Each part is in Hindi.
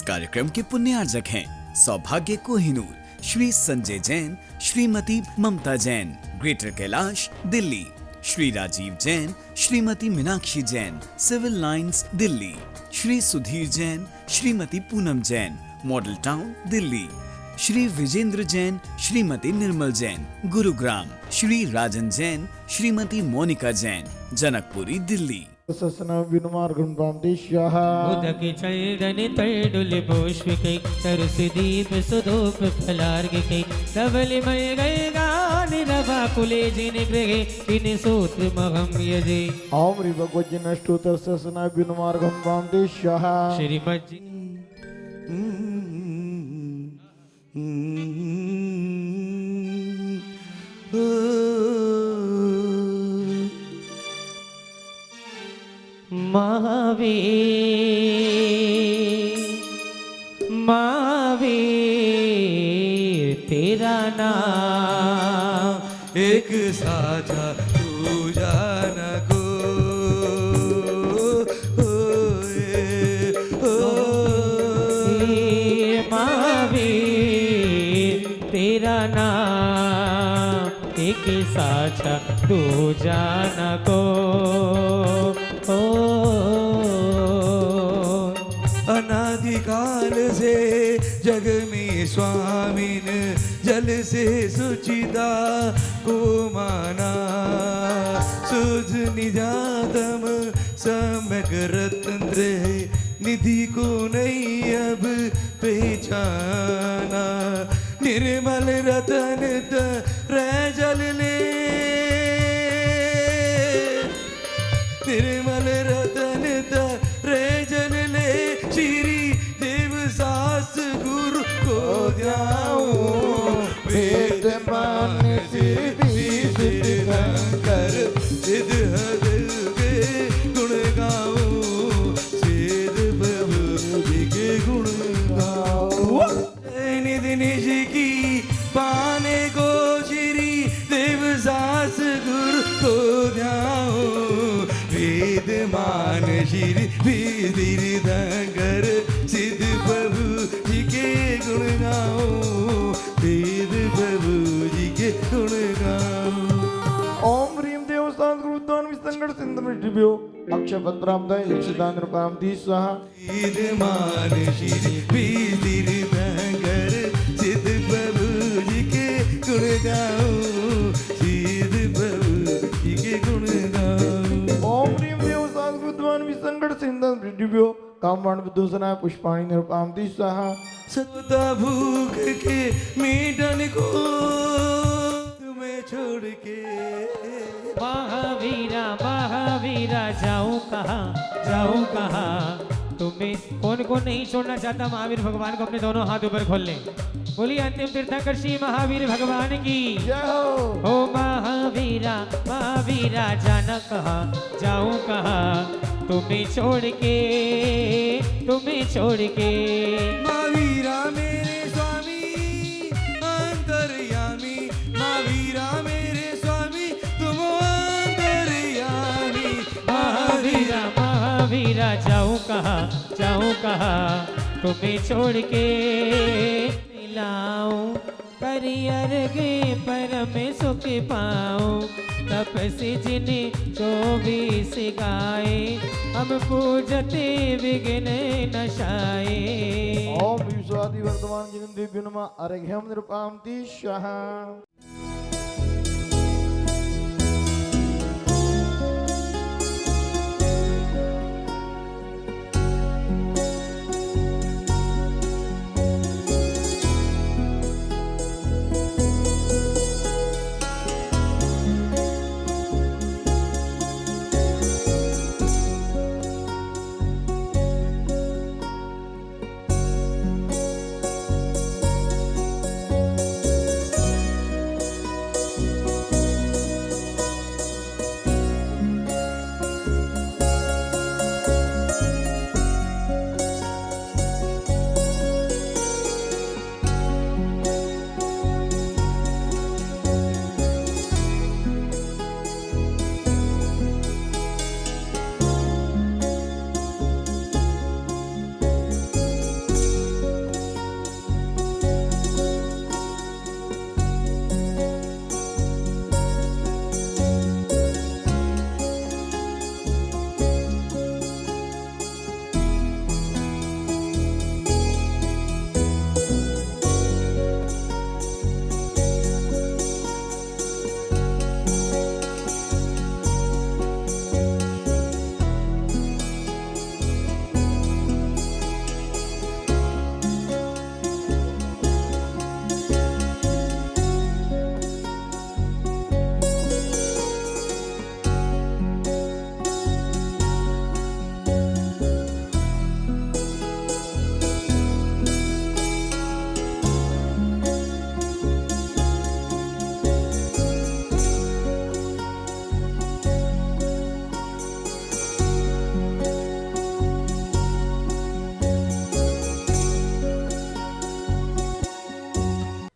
कार्यक्रम के पुण्यार्जक हैं सौभाग्य कोहिनूर, Shri Sanjay Jain, Shrimati Mamta Jain, Greater Kailash Delhi, Shri Rajeev Jain, Shrimati Meenakshi Jain, Civil Lines Delhi, Shri Sudhir Jain, Shrimati Poonam Jain, Model Town Delhi, Shri Vijendra Jain, Shrimati Nirmal Jain, Gurugram, Shri Rajan Jain, Shrimati Monika Jain, Janakpuri Delhi. विनुमार्गं प्रांतिष्यः उदक चंदन तैडुल पुष्पिकै तरसदीप सुधूप फलार्घिकै धवलमय गय गान नभाकुले जिन गृहे किन सूत्रमहं यजे। ओम ह्रीं भगवज्जनष्टोत्तरसहस्रनाम विनुमार्गं प्रांतिष्यः श्रीमज्जी महावीर तेरा नाम एक साझा तू जान को महावीर तेरा नाम एक साझा तू जान को। अनादिकाल से जग में स्वामीन जल से सुचिता को माना सुध निजातम सम्यक रत्न निधि को नहीं अब पहचाना। निर्मल रतन तरह जल ले निर्मल रतन तरह जल ले श्री देव सास गुरु को ध्याऊं। वेद मान कर सिद्ध हद के गुण गाऊं सिद्ध प्रभु जी के गुण गाऊं। निधि निज की पाने को श्री देव सास गुरु को ध्याऊं। वेद मान श्री विधिर सिद्ध प्रभु जी के गुण गाऊं वेद प्रभु जी के गुण गाऊं। ओम ह्रीं देवस्थान गुरुद्वान विसंगड़ सिंधु अक्षपद प्राप्ताय यक्षदान प्राप्तिस्वाह। वेद मान श्री विधिर सिद्ध प्रभु जी के गुण गाऊं सिद्ध प्रभु जी के गुण गाऊं। ओम ह्रीं देवस्थान गुरुद्वान विसंगड़ सिंधु कामवाण विदूषणाय पुष्पाणि निरुपामति स्वाहा। सदा भूख के मीठन को तुम्हें छोड़ के महावीरा महावीरा जाऊं कहाँ तुम्हें कौन कौन नहीं छोड़ना चाहता महावीर भगवान को अपने दोनों हाथ ऊपर खोल लें। बोलिए अंतिम तीर्थंकर श्री महावीर भगवान की जय हो। ओ महावीरा महावीरा जाना कहाँ जाऊं कहाँ तुम्हें छोड़ के। महावीरा मेरे स्वामी अंतर्यामी महावीरा मेरे स्वामी तुम अंतर्यामी। महावीरा महावीरा जाऊं कहाँ तुम्हें छोड़ के। मिलाऊं करियर गे परम सुख पाऊं तप से जिन्हें 24 गाए हम पूजते विघ्न नशाए। ओम विश्वादि वर्तमान जिन दिव्यनुमा अर्घ्यम निरुपामति स्वाहा।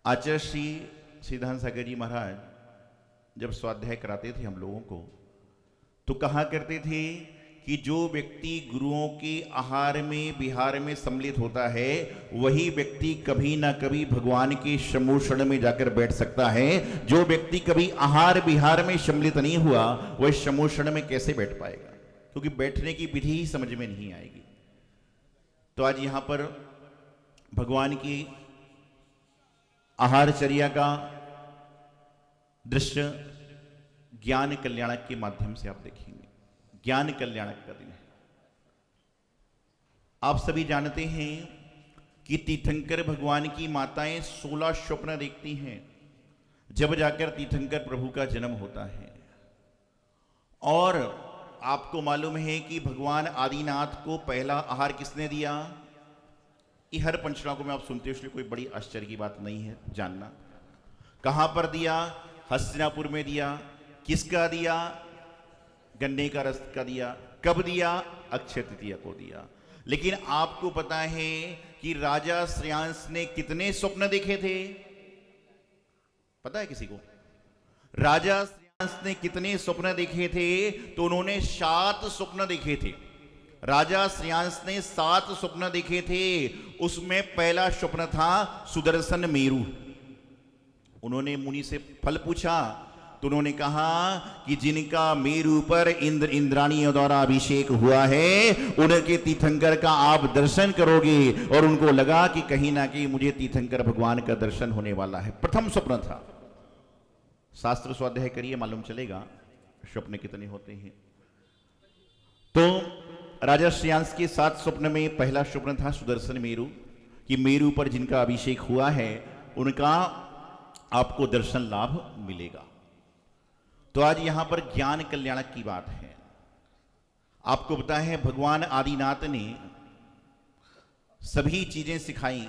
आचार्य श्री सिद्धांत सागर जी महाराज जब स्वाध्याय कराते थे हम लोगों को तो कहा करते थे कि जो व्यक्ति गुरुओं के आहार में विहार में सम्मिलित होता है वही व्यक्ति कभी ना कभी भगवान के समूषण में जाकर बैठ सकता है। जो व्यक्ति कभी आहार विहार में सम्मिलित नहीं हुआ वह समूषण में कैसे बैठ पाएगा, क्योंकि बैठने की विधि ही समझ में नहीं आएगी। तो आज यहां पर भगवान की आहारचर्या का दृश्य ज्ञान कल्याणक के माध्यम से आप देखेंगे। ज्ञान कल्याणक का दिन है। आप सभी जानते हैं कि तीर्थंकर भगवान की माताएं 16 स्वप्न देखती हैं जब जाकर तीर्थंकर प्रभु का जन्म होता है। और आपको मालूम है कि भगवान आदिनाथ को पहला आहार किसने दिया? ये हर पंचरागों में आप सुनते हो, इसलिए कोई बड़ी आश्चर्य की बात नहीं है जानना। कहां पर दिया? हस्तिनापुर में दिया। किसका दिया? गन्ने का रस का दिया। कब दिया? अक्षय तृतीया को दिया। लेकिन आपको पता है कि राजा श्रेयांश ने कितने स्वप्न देखे थे? पता है किसी को? राजा श्रेयांश ने कितने स्वप्न देखे थे? तो उन्होंने 7 स्वप्न देखे थे। राजा श्रेयांश ने 7 स्वप्न देखे थे। उसमें पहला स्वप्न था सुदर्शन मेरु। उन्होंने मुनि से फल पूछा तो उन्होंने कहा कि जिनका मेरु पर इंद्र इंद्राणियों द्वारा अभिषेक हुआ है उनके तीर्थंकर का आप दर्शन करोगे। और उनको लगा कि कहीं ना कहीं मुझे तीर्थंकर भगवान का दर्शन होने वाला है। प्रथम स्वप्न था। शास्त्र स्वाध्याय करिए, मालूम चलेगा स्वप्न कितने होते हैं। तो राजा श्रेयांश के 7 स्वप्न में पहला स्वप्न था सुदर्शन मेरु, कि मेरु पर जिनका अभिषेक हुआ है उनका आपको दर्शन लाभ मिलेगा। तो आज यहां पर ज्ञान कल्याणक की बात है। आपको पता है भगवान आदिनाथ ने सभी चीजें सिखाई।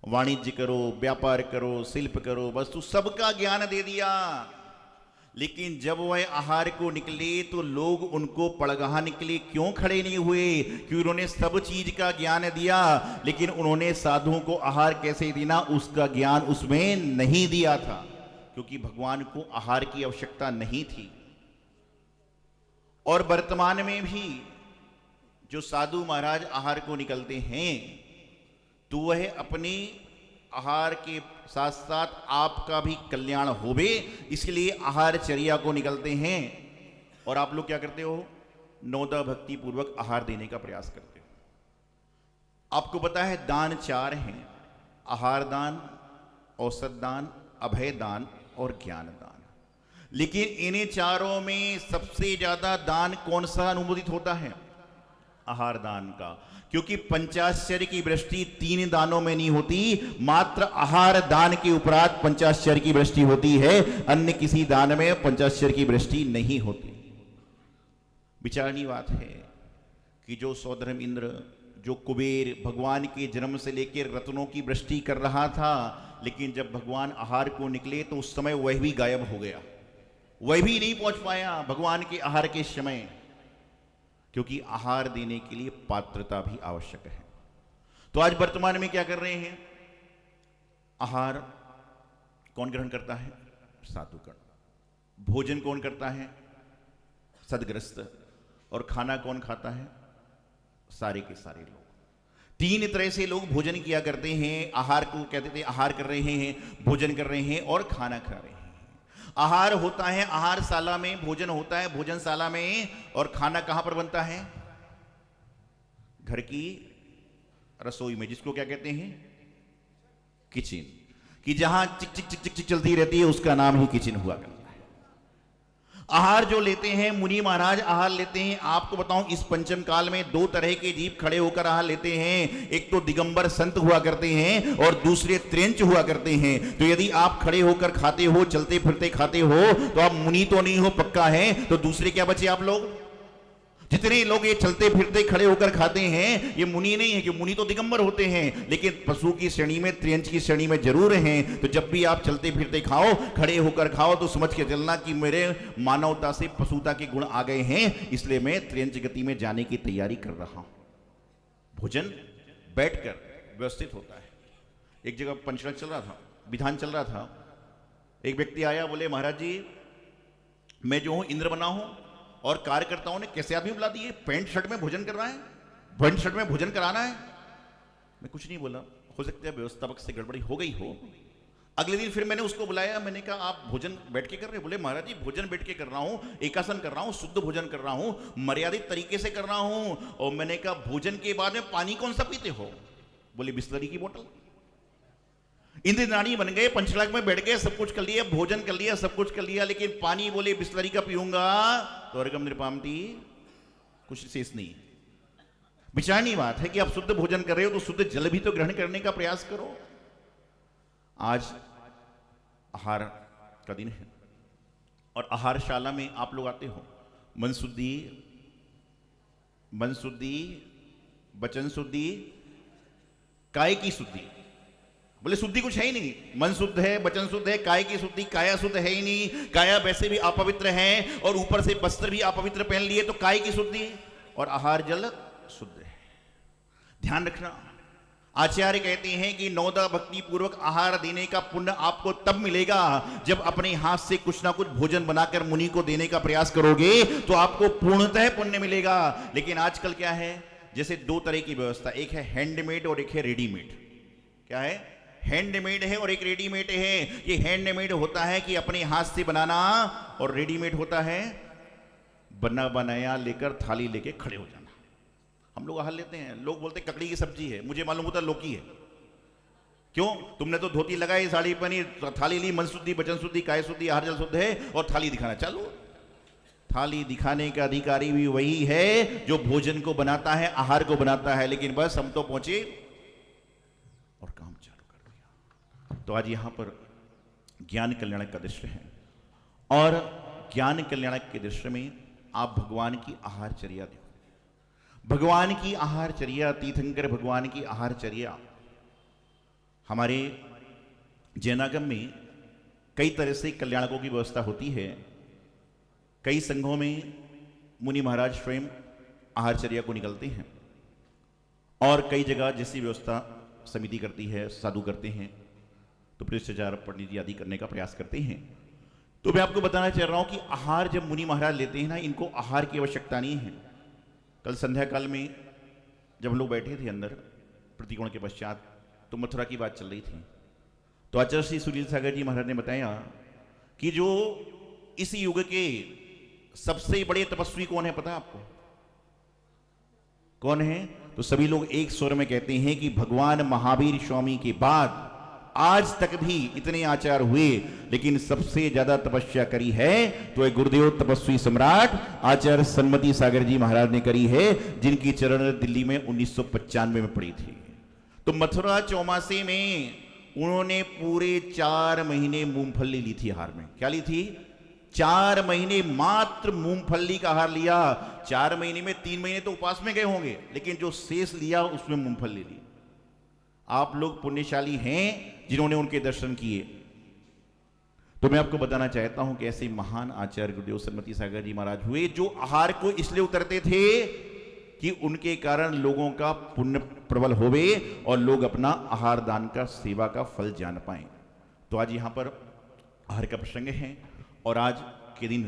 वाणिज्य करो, व्यापार करो, शिल्प करो, वस्तु सबका ज्ञान दे दिया। लेकिन जब वह आहार को निकले तो लोग उनको पड़गाने के लिए क्यों खड़े नहीं हुए? क्योंकि उन्होंने सब चीज का ज्ञान दिया, लेकिन उन्होंने साधुओं को आहार कैसे देना उसका ज्ञान उसमें नहीं दिया था, क्योंकि भगवान को आहार की आवश्यकता नहीं थी। और वर्तमान में भी जो साधु महाराज आहार को निकलते हैं तो वह अपने आहार के साथ साथ आपका भी कल्याण होवे, इसलिए आहारचर्या को निकलते हैं। और आप लोग क्या करते हो? नौदा भक्ति पूर्वक आहार देने का प्रयास करते हो। आपको पता है दान 4 हैं: आहार दान, औषध दान, अभय दान और ज्ञान दान। लेकिन इन्हीं चारों में सबसे ज्यादा दान कौन सा अनुमोदित होता है? आहार दान का, क्योंकि पंचाश्चर्य की वृष्टि 3 दानों में नहीं होती, मात्र आहार दान के उपरांत पंचाश्चर्य की वृष्टि होती है। अन्य किसी दान में पंचाश्चर्य की वृष्टि नहीं होती। विचारनीय बात है कि जो सौधर्म इंद्र, जो कुबेर भगवान के जन्म से लेकर रत्नों की वृष्टि कर रहा था, लेकिन जब भगवान आहार को निकले तो उस समय वह भी गायब हो गया। वह भी नहीं पहुंच पाया भगवान के आहार के समय, क्योंकि आहार देने के लिए पात्रता भी आवश्यक है। तो आज वर्तमान में क्या कर रहे हैं? आहार कौन ग्रहण करता है? साधुगण। भोजन कौन करता है? सदग्रस्त। और खाना कौन खाता है? सारे के सारे लोग। 3 तरह से लोग भोजन किया करते हैं। आहार को कहते थे आहार कर रहे हैं, भोजन कर रहे हैं और खाना खा रहे हैं। आहार होता है आहारशाला में, भोजन होता है भोजनशाला में, और खाना कहां पर बनता है? घर की रसोई में, जिसको क्या कहते हैं? किचन। कि जहां चिक चिक चिक चिक चिक चलती रहती है उसका नाम ही किचन हुआ करता है। आहार जो लेते हैं मुनि महाराज आहार लेते हैं। आपको बताऊं इस पंचम काल में 2 तरह के जीव खड़े होकर आहार लेते हैं। एक तो दिगंबर संत हुआ करते हैं और दूसरे त्रेंच हुआ करते हैं। तो यदि आप खड़े होकर खाते हो, चलते फिरते खाते हो, तो आप मुनि तो नहीं हो पक्का है। तो दूसरे क्या बचे आप लोग? जितने लोग ये चलते फिरते खड़े होकर खाते हैं ये मुनि नहीं है, कि मुनि तो दिगंबर होते हैं, लेकिन पशु की श्रेणी में, त्रियंच की श्रेणी में जरूर हैं। तो जब भी आप चलते फिरते खाओ, खड़े होकर खाओ, तो समझ के चलना कि मेरे मानवता से पशुता के गुण आ गए हैं, इसलिए मैं त्रियंच गति में जाने की तैयारी कर रहा हूं। भोजन बैठकर व्यवस्थित होता है। एक जगह पंचनामा चल रहा था, विधान चल रहा था। एक व्यक्ति आया, बोले महाराज जी मैं जो हूं इंद्र बना हूं और कार्यकर्ताओं ने कैसे आदमी बुला दिए, पैंट शर्ट में भोजन करना है, पैंट शर्ट में भोजन कराना है। मैं कुछ नहीं बोला, हो सकता है व्यवस्थापक से गड़बड़ी हो गई हो। अगले दिन फिर मैंने उसको बुलाया, मैंने कहा आप भोजन बैठ के कर रहे? बोले महाराज जी भोजन बैठ के कर रहा हूं, एकासन कर रहा हूं, शुद्ध भोजन कर रहा हूं, मर्यादित तरीके से कर रहा हूं। और मैंने कहा भोजन के बाद में पानी कौन सा पीते हो? बोले बिस्लरी की बोतल। इंद्र रानी बन गए, पंचलाख में बैठ गए, सब कुछ कर लिया, भोजन कर लिया, सब कुछ कर लिया, लेकिन पानी बोले बिस्लरी का पीऊंगा तो अर्गम निरपामती, कुछ शेष नहीं। विचारनीय बात है कि आप शुद्ध भोजन कर रहे हो तो शुद्ध जल भी तो ग्रहण करने का प्रयास करो। आज आहार का दिन है और आहारशाला में आप लोग आते हो, मन शुद्धि, वचन शुद्धि, काय की शुद्धि। बोले शुद्धि कुछ है ही नहीं, मन शुद्ध है, वचन शुद्ध है, काय की शुद्धि, काया शुद्ध है ही नहीं। काया वैसे भी अपवित्र है और ऊपर से वस्त्र भी अपवित्र पहन लिए, तो काय की शुद्धि और आहार जल शुद्ध है। ध्यान रखना, आचार्य कहते हैं कि नौदा भक्ति पूर्वक आहार देने का पुण्य आपको तब मिलेगा जब अपने हाथ से कुछ ना कुछ भोजन बनाकर मुनि को देने का प्रयास करोगे तो आपको पूर्णतः पुण्य मिलेगा। लेकिन आजकल क्या है, जैसे दो तरह की व्यवस्था, एक है हैंडमेड और एक है रेडीमेड। क्या है? हैंडमेड है और एक रेडीमेड है। ये हैंडमेड होता है कि अपने हाथ से बनाना, और रेडीमेड होता है बना बनाया लेकर थाली लेके खड़े हो जाना। हम लोग आहार लेते हैं, लोग बोलते ककड़ी की सब्जी है, मुझे मालूम होता लौकी है। क्यों? तुमने तो धोती लगाई, साड़ी पहनी, थाली ली, मन शुद्धि, वचन शुद्धि, काय शुद्धि, आहार जल शुद्ध है, और थाली दिखाना चालू। थाली दिखाने का अधिकारी भी वही है जो भोजन को बनाता है, आहार को बनाता है। लेकिन बस हम तो पहुंचे और काम चालू कर दिया। तो आज यहां पर ज्ञान कल्याणक का दृश्य है, और ज्ञान कल्याणक के दृश्य में आप भगवान की आहारचर्या देखो। भगवान की आहारचर्या, तीर्थंकर भगवान की आहारचर्या, हमारे जैनागम में कई तरह से कल्याणकों की व्यवस्था होती है। कई संघों में मुनि महाराज स्वयं आहारचर्या को निकलते हैं, और कई जगह जैसी व्यवस्था समिति करती है, साधु करते हैं, तो भ्रष्टाचार पंडित आदि करने का प्रयास करते हैं। तो मैं आपको बताना चाह रहा हूं कि आहार जब मुनि महाराज लेते हैं ना, इनको आहार की आवश्यकता नहीं है। कल संध्या काल में जब हम लोग बैठे थे अंदर प्रतिकोण के पश्चात, तो मथुरा की बात चल रही थी। तो आचार्य श्री सुनील सागर जी महाराज ने बताया कि जो इस युग के सबसे बड़े तपस्वी कौन है, पता है आपको कौन है? तो सभी लोग एक स्वर में कहते हैं कि भगवान महावीर स्वामी के बाद आज तक भी इतने आचार हुए, लेकिन सबसे ज्यादा तपस्या करी है तो एक गुरुदेव तपस्वी सम्राट आचार्य सन्मति सागर जी महाराज ने करी है, जिनकी चरण दिल्ली में 1995 में पड़ी थी। तो मथुरा चौमासे में उन्होंने पूरे 4 महीने मूंगफली ली थी आहार में। क्या ली थी? 4 महीने मात्र मूंगफली का आहार लिया। 4 महीने में 3 महीने तो उपास में गए होंगे, लेकिन जो शेष लिया उसमें मूंगफली ली। आप लोग पुण्यशाली हैं जिन्होंने उनके दर्शन किए। तो मैं आपको बताना चाहता हूं कि ऐसे महान आचार्य गुरुदेव सन्मति सागर जी महाराज हुए, जो आहार को इसलिए उतरते थे कि उनके कारण लोगों का पुण्य प्रबल होवे और लोग अपना आहार दान का, सेवा का फल जान पाए। तो आज यहां पर आहार का प्रसंग है, और आज के दिन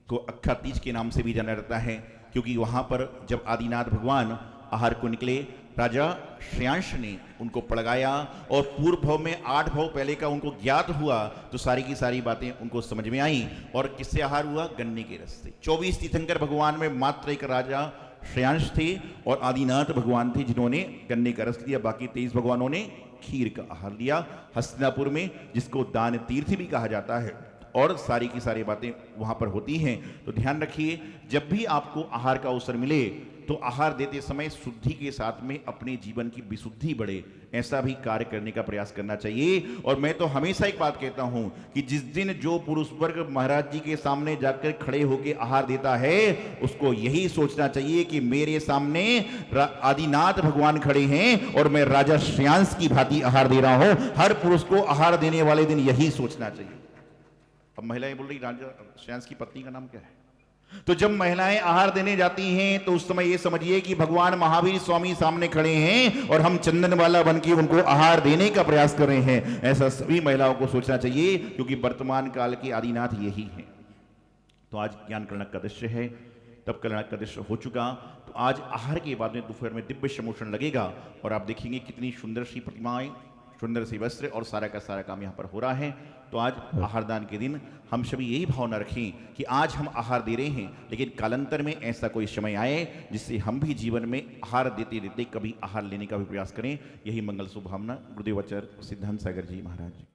को अक्खा तीज के नाम से भी जाना जाता है, क्योंकि वहां पर जब आदिनाथ भगवान आहार को निकले, राजा श्रेयांश ने उनको पड़गाया, और पूर्व भव में 8 भव पहले का उनको ज्ञात हुआ, तो सारी की सारी बातें उनको समझ में आई। और किससे आहार हुआ? गन्ने के रस से। 24 तीर्थंकर भगवान में मात्र एक राजा श्रेयांश थे और आदिनाथ भगवान थे जिन्होंने गन्ने का रस लिया। बाकी 23 भगवानों ने खीर का आहार लिया हस्तिनापुर में, जिसको दान तीर्थ भी कहा जाता है, और सारी की सारी बातें वहां पर होती हैं। तो ध्यान रखिए, जब भी आपको आहार का अवसर मिले तो आहार देते समय शुद्धि के साथ में अपने जीवन की विशुद्धि बढ़े, ऐसा भी कार्य करने का प्रयास करना चाहिए। और मैं तो हमेशा एक बात कहता हूं कि जिस दिन जो पुरुष वर्ग महाराज जी के सामने जाकर खड़े होकर आहार देता है, उसको यही सोचना चाहिए कि मेरे सामने आदिनाथ भगवान खड़े हैं और मैं राजा श्रेयांश की भांति आहार दे रहा हूं। हर पुरुष को आहार देने वाले दिन यही सोचना चाहिए। अब महिलाएं बोल रही, राजा श्रेयांश की पत्नी का नाम क्या है? तो जब महिलाएं आहार देने जाती हैं तो उस समय ये समझिए कि भगवान महावीर स्वामी सामने खड़े हैं और हम चंदन वाला बन के उनको आहार देने का प्रयास कर रहे हैं। ऐसा सभी महिलाओं को सोचना चाहिए, क्योंकि वर्तमान काल के आदिनाथ यही हैं। तो आज ज्ञान कल्याण का दृश्य है, तब कल्याण का दृश्य हो चुका। तो आज आहार के बाद में दोपहर में दिव्य समोषण लगेगा और आप देखेंगे कितनी सुंदर सी प्रतिमाएं, सुंदर सी वस्त्र और सारा का सारा काम यहाँ पर हो रहा है। तो आज आहार दान के दिन हम सभी यही भावना रखें कि आज हम आहार दे रहे हैं, लेकिन कालांतर में ऐसा कोई समय आए जिससे हम भी जीवन में आहार देते देते कभी आहार लेने का भी प्रयास करें। यही मंगल शुभकामना। गुरुदेव आचार्य सिद्धांत सागर जी महाराज जी।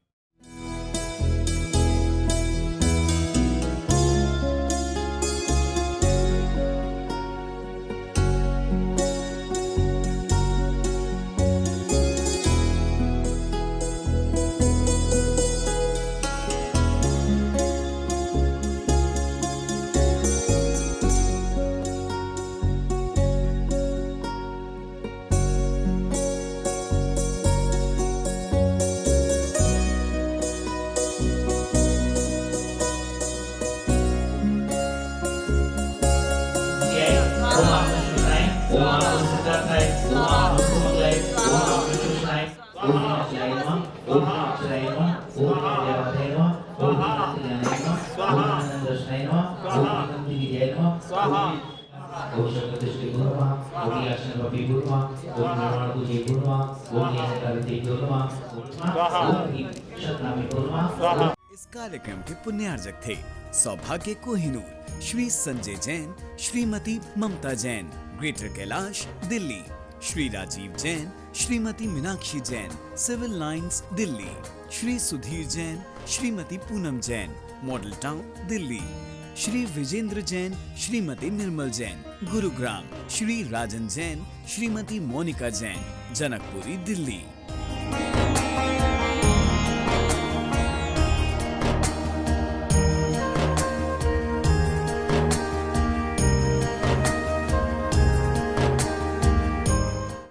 इस कार्यक्रम के पुण्यार्जक थे सौभाग्य कोहिनूर, Shri Sanjay Jain, Shrimati Mamta Jain, Greater Kailash Delhi, Shri Rajeev Jain, Shrimati Meenakshi Jain, Civil Lines Delhi, Shri Sudhir Jain, Shrimati Poonam Jain, Model Town Delhi, Shri Vijendra Jain, Shrimati Nirmal Jain, Gurugram, Shri Rajan Jain, Shrimati Monika Jain, Janakpuri Delhi.